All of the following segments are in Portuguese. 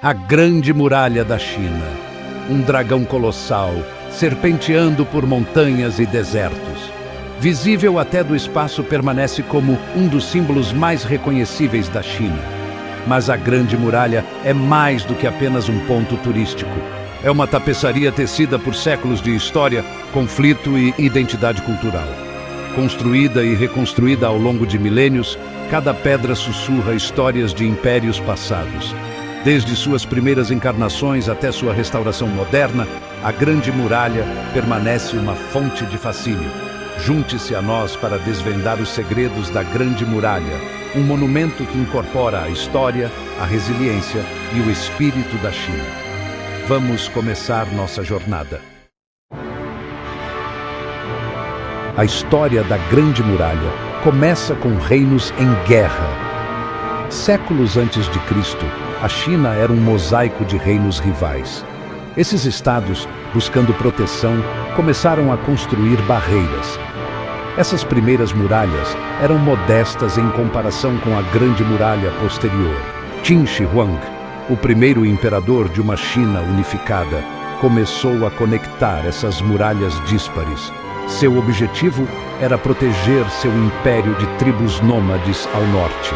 A Grande Muralha da China. Um dragão colossal, serpenteando por montanhas e desertos. Visível até do espaço, permanece como um dos símbolos mais reconhecíveis da China. Mas a Grande Muralha é mais do que apenas um ponto turístico. É uma tapeçaria tecida por séculos de história, conflito e identidade cultural. Construída e reconstruída ao longo de milênios, cada pedra sussurra histórias de impérios passados. Desde suas primeiras encarnações até sua restauração moderna, a Grande Muralha permanece uma fonte de fascínio. Junte-se a nós para desvendar os segredos da Grande Muralha, um monumento que incorpora a história, a resiliência e o espírito da China. Vamos começar nossa jornada. A história da Grande Muralha começa com reinos em guerra. Séculos antes de Cristo, a China era um mosaico de reinos rivais. Esses estados, buscando proteção, começaram a construir barreiras. Essas primeiras muralhas eram modestas em comparação com a Grande Muralha posterior. Qin Shi Huang, o primeiro imperador de uma China unificada, começou a conectar essas muralhas díspares. Seu objetivo era proteger seu império de tribos nômades ao norte.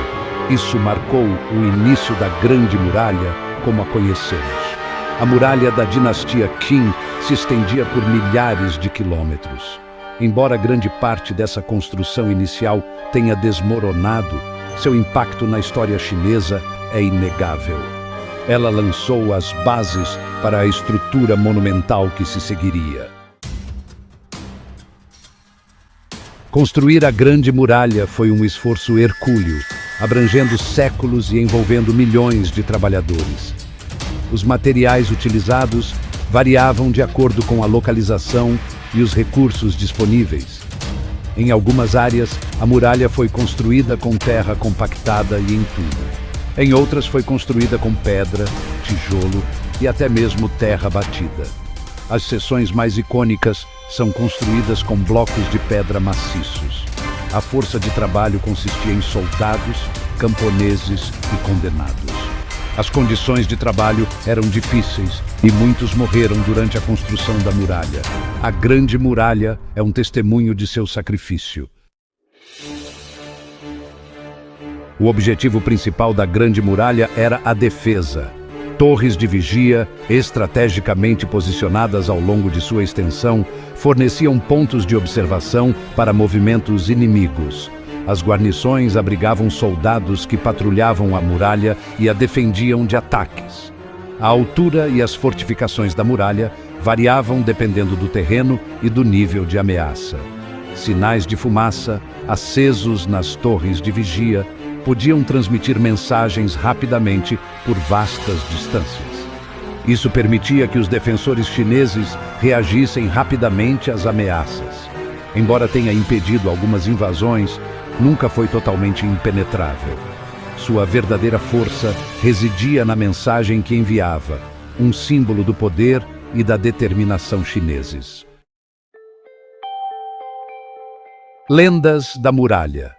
Isso marcou o início da Grande Muralha como a conhecemos. A muralha da dinastia Qin se estendia por milhares de quilômetros. Embora grande parte dessa construção inicial tenha desmoronado, seu impacto na história chinesa é inegável. Ela lançou as bases para a estrutura monumental que se seguiria. Construir a Grande Muralha foi um esforço hercúleo, abrangendo séculos e envolvendo milhões de trabalhadores. Os materiais utilizados variavam de acordo com a localização e os recursos disponíveis. Em algumas áreas, a muralha foi construída com terra compactada e entulho. Em outras foi construída com pedra, tijolo e até mesmo terra batida. As seções mais icônicas são construídas com blocos de pedra maciços. A força de trabalho consistia em soldados, camponeses e condenados. As condições de trabalho eram difíceis e muitos morreram durante a construção da muralha. A Grande Muralha é um testemunho de seu sacrifício. O objetivo principal da Grande Muralha era a defesa. Torres de vigia, estrategicamente posicionadas ao longo de sua extensão, forneciam pontos de observação para movimentos inimigos. As guarnições abrigavam soldados que patrulhavam a muralha e a defendiam de ataques. A altura e as fortificações da muralha variavam dependendo do terreno e do nível de ameaça. Sinais de fumaça, acesos nas torres de vigia, podiam transmitir mensagens rapidamente por vastas distâncias. Isso permitia que os defensores chineses reagissem rapidamente às ameaças. Embora tenha impedido algumas invasões, nunca foi totalmente impenetrável. Sua verdadeira força residia na mensagem que enviava, um símbolo do poder e da determinação chineses. Lendas da Muralha.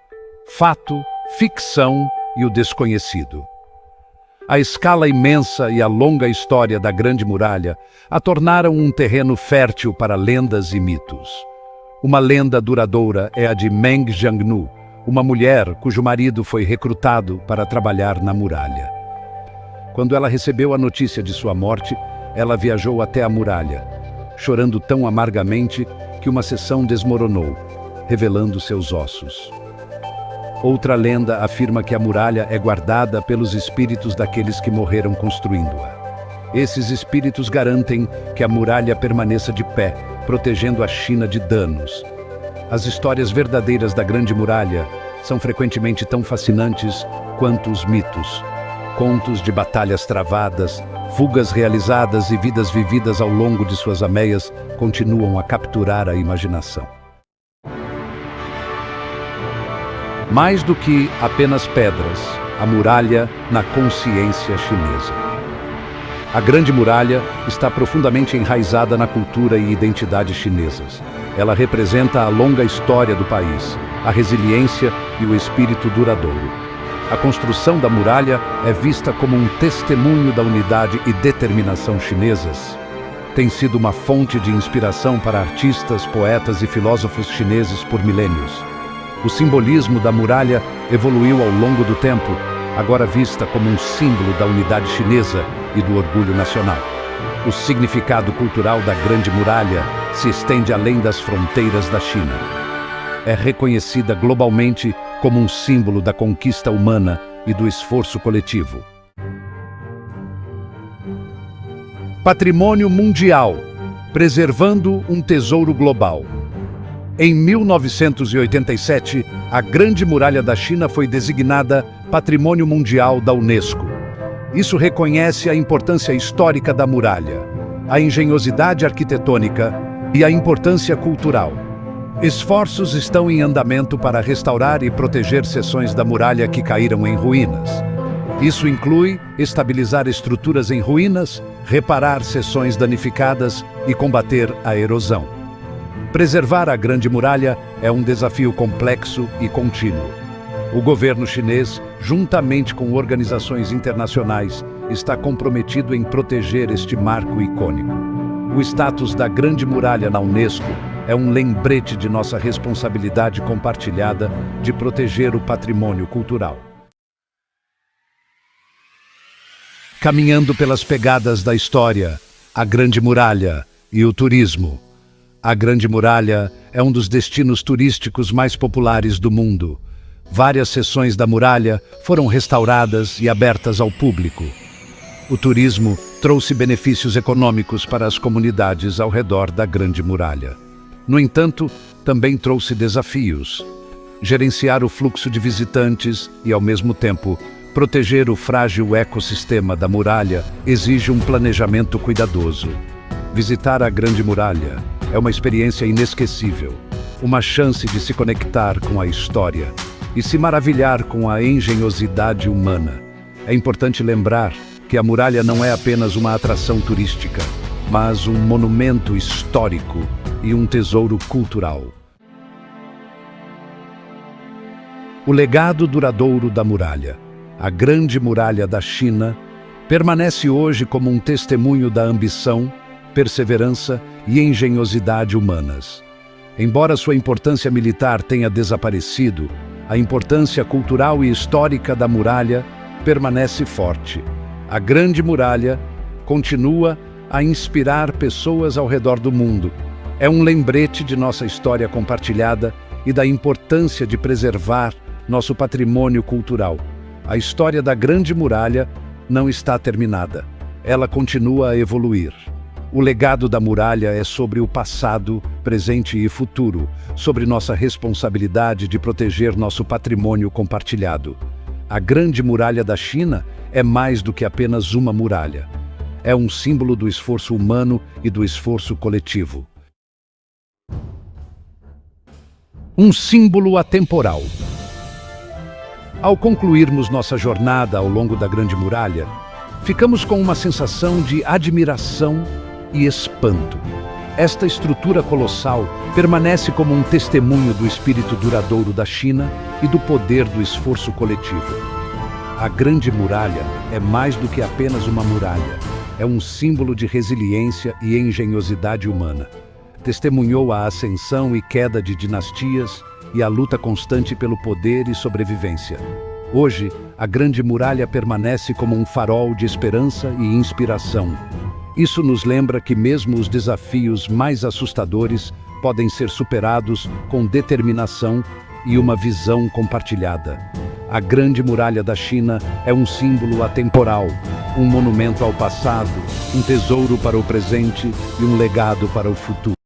Fato, ficção e o desconhecido. A escala imensa e a longa história da Grande Muralha a tornaram um terreno fértil para lendas e mitos. Uma lenda duradoura é a de Meng Jiangnu, uma mulher cujo marido foi recrutado para trabalhar na muralha. Quando ela recebeu a notícia de sua morte, ela viajou até a muralha, chorando tão amargamente que uma seção desmoronou, revelando seus ossos. Outra lenda afirma que a muralha é guardada pelos espíritos daqueles que morreram construindo-a. Esses espíritos garantem que a muralha permaneça de pé, protegendo a China de danos. As histórias verdadeiras da Grande Muralha são frequentemente tão fascinantes quanto os mitos. Contos de batalhas travadas, fugas realizadas e vidas vividas ao longo de suas ameias continuam a capturar a imaginação. Mais do que apenas pedras, a muralha na consciência chinesa. A Grande Muralha está profundamente enraizada na cultura e identidade chinesas. Ela representa a longa história do país, a resiliência e o espírito duradouro. A construção da muralha é vista como um testemunho da unidade e determinação chinesas. Tem sido uma fonte de inspiração para artistas, poetas e filósofos chineses por milênios. O simbolismo da muralha evoluiu ao longo do tempo, agora vista como um símbolo da unidade chinesa e do orgulho nacional. O significado cultural da Grande Muralha se estende além das fronteiras da China. É reconhecida globalmente como um símbolo da conquista humana e do esforço coletivo. Patrimônio mundial, preservando um tesouro global. Em 1987, a Grande Muralha da China foi designada Patrimônio Mundial da Unesco. Isso reconhece a importância histórica da muralha, a engenhosidade arquitetônica e a importância cultural. Esforços estão em andamento para restaurar e proteger seções da muralha que caíram em ruínas. Isso inclui estabilizar estruturas em ruínas, reparar seções danificadas e combater a erosão. Preservar a Grande Muralha é um desafio complexo e contínuo. O governo chinês, juntamente com organizações internacionais, está comprometido em proteger este marco icônico. O status da Grande Muralha na Unesco é um lembrete de nossa responsabilidade compartilhada de proteger o patrimônio cultural. Caminhando pelas pegadas da história, a Grande Muralha e o turismo. A Grande Muralha é um dos destinos turísticos mais populares do mundo. Várias seções da muralha foram restauradas e abertas ao público. O turismo trouxe benefícios econômicos para as comunidades ao redor da Grande Muralha. No entanto, também trouxe desafios. Gerenciar o fluxo de visitantes e, ao mesmo tempo, proteger o frágil ecossistema da muralha exige um planejamento cuidadoso. Visitar a Grande Muralha é uma experiência inesquecível, uma chance de se conectar com a história e se maravilhar com a engenhosidade humana. É importante lembrar que a muralha não é apenas uma atração turística, mas um monumento histórico e um tesouro cultural. O legado duradouro da muralha. A Grande Muralha da China permanece hoje como um testemunho da ambição, perseverança e engenhosidade humanas. Embora sua importância militar tenha desaparecido, a importância cultural e histórica da muralha permanece forte. A Grande Muralha continua a inspirar pessoas ao redor do mundo. É um lembrete de nossa história compartilhada e da importância de preservar nosso patrimônio cultural. A história da Grande Muralha não está terminada. Ela continua a evoluir. O legado da muralha é sobre o passado, presente e futuro, sobre nossa responsabilidade de proteger nosso patrimônio compartilhado. A Grande Muralha da China é mais do que apenas uma muralha. É um símbolo do esforço humano e do esforço coletivo. Um símbolo atemporal. Ao concluirmos nossa jornada ao longo da Grande Muralha, ficamos com uma sensação de admiração e espanto. Esta estrutura colossal permanece como um testemunho do espírito duradouro da China e do poder do esforço coletivo. A Grande Muralha é mais do que apenas uma muralha. É um símbolo de resiliência e engenhosidade humana. Testemunhou a ascensão e queda de dinastias e a luta constante pelo poder e sobrevivência. Hoje, a Grande Muralha permanece como um farol de esperança e inspiração. Isso nos lembra que mesmo os desafios mais assustadores podem ser superados com determinação e uma visão compartilhada. A Grande Muralha da China é um símbolo atemporal, um monumento ao passado, um tesouro para o presente e um legado para o futuro.